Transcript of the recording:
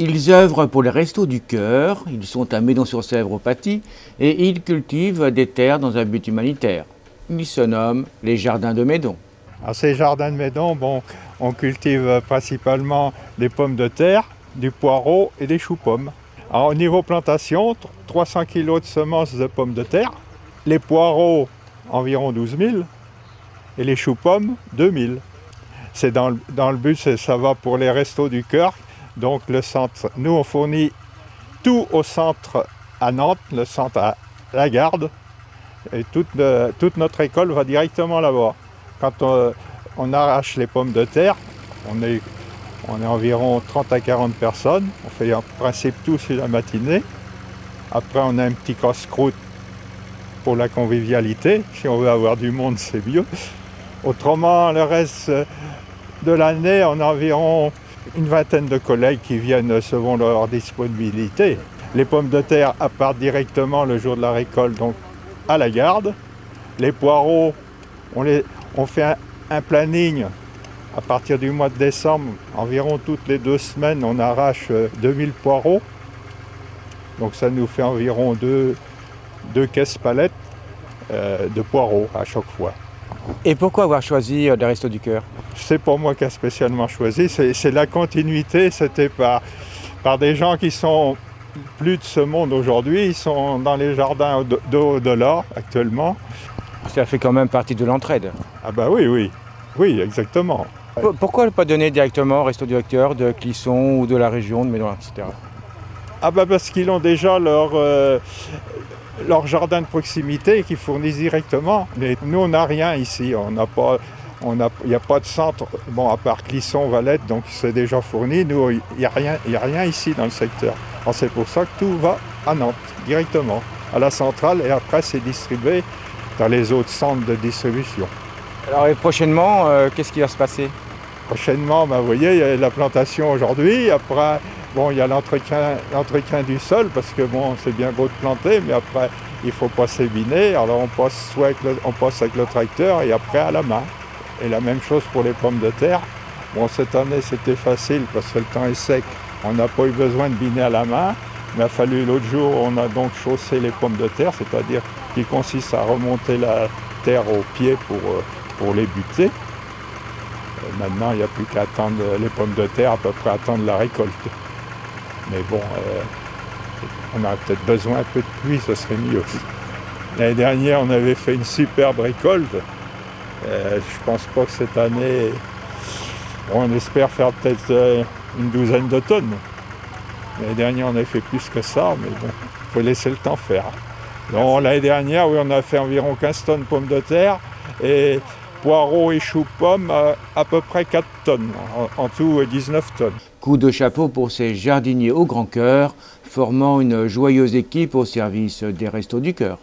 Ils œuvrent pour les Restos du Cœur, ils sont à Meudon-sur-Sèvre au Paty et ils cultivent des terres dans un but humanitaire. Ils se nomment les Jardins de Meudon. À ces jardins de Meudon, on cultive principalement des pommes de terre, du poireau et des choux-pommes. Alors, au niveau plantation, 300 kg de semences de pommes de terre, les poireaux environ 12 000 et les choux-pommes 2 000. C'est dans le but, ça va pour les Restos du Cœur. Donc le centre, nous on fournit tout au centre à Nantes, le centre à la Garde, et toute notre récolte va directement là-bas. Quand on arrache les pommes de terre, on est environ 30 à 40 personnes, on fait en principe tout sur la matinée. Après on a un petit casse-croûte pour la convivialité, si on veut avoir du monde c'est mieux. Autrement, le reste de l'année, on a environ une vingtaine de collègues qui viennent selon leur disponibilité. Les pommes de terre partent directement le jour de la récolte, donc à la Garde. Les poireaux, on fait un planning à partir du mois de décembre. Environ toutes les 2 semaines, on arrache 2000 poireaux. Donc ça nous fait environ deux caisses palettes de poireaux à chaque fois. Et pourquoi avoir choisi les Restos du Cœur? C'est pas moi qui a spécialement choisi, c'est la continuité, c'était par des gens qui sont plus de ce monde aujourd'hui, ils sont dans les jardins d'au-delà actuellement. Ça fait quand même partie de l'entraide. Ah bah oui, exactement. Pourquoi ne pas donner directement au Resto du Cœur de Clisson ou de la région, de Meudon, etc. Ah bah parce qu'ils ont déjà leur jardin de proximité qui fournissent directement. Mais nous on n'a rien ici, il n'y a pas de centre, à part Clisson, Valette, donc c'est déjà fourni. Nous, il n'y a rien ici dans le secteur. Alors c'est pour ça que tout va à Nantes, directement, à la centrale, et après c'est distribué dans les autres centres de distribution. Alors et prochainement, qu'est-ce qui va se passer? Prochainement, vous voyez, il y a la plantation aujourd'hui, après, il y a l'entretien du sol, parce que c'est bien beau de planter, mais après, il ne faut pas s'ébiner. Alors on passe avec le tracteur et après à la main. Et la même chose pour les pommes de terre. Cette année, c'était facile parce que le temps est sec. On n'a pas eu besoin de biner à la main. Il a fallu l'autre jour, on a donc chaussé les pommes de terre, c'est-à-dire qui consiste à remonter la terre au pied pour les buter. Maintenant, il n'y a plus qu'à attendre les pommes de terre, à peu près attendre la récolte. Mais on a peut-être besoin un peu de pluie, ce serait mieux. L'année dernière, on avait fait une superbe récolte. Je pense pas que cette année, on espère faire peut-être une douzaine de tonnes. L'année dernière, on avait fait plus que ça, mais il faut laisser le temps faire. L'année dernière, oui, on a fait environ 15 tonnes de pommes de terre et poireaux et choux-pommes à peu près 4 tonnes, en tout 19 tonnes. Coup de chapeau pour ces jardiniers au grand cœur, formant une joyeuse équipe au service des Restos du Cœur.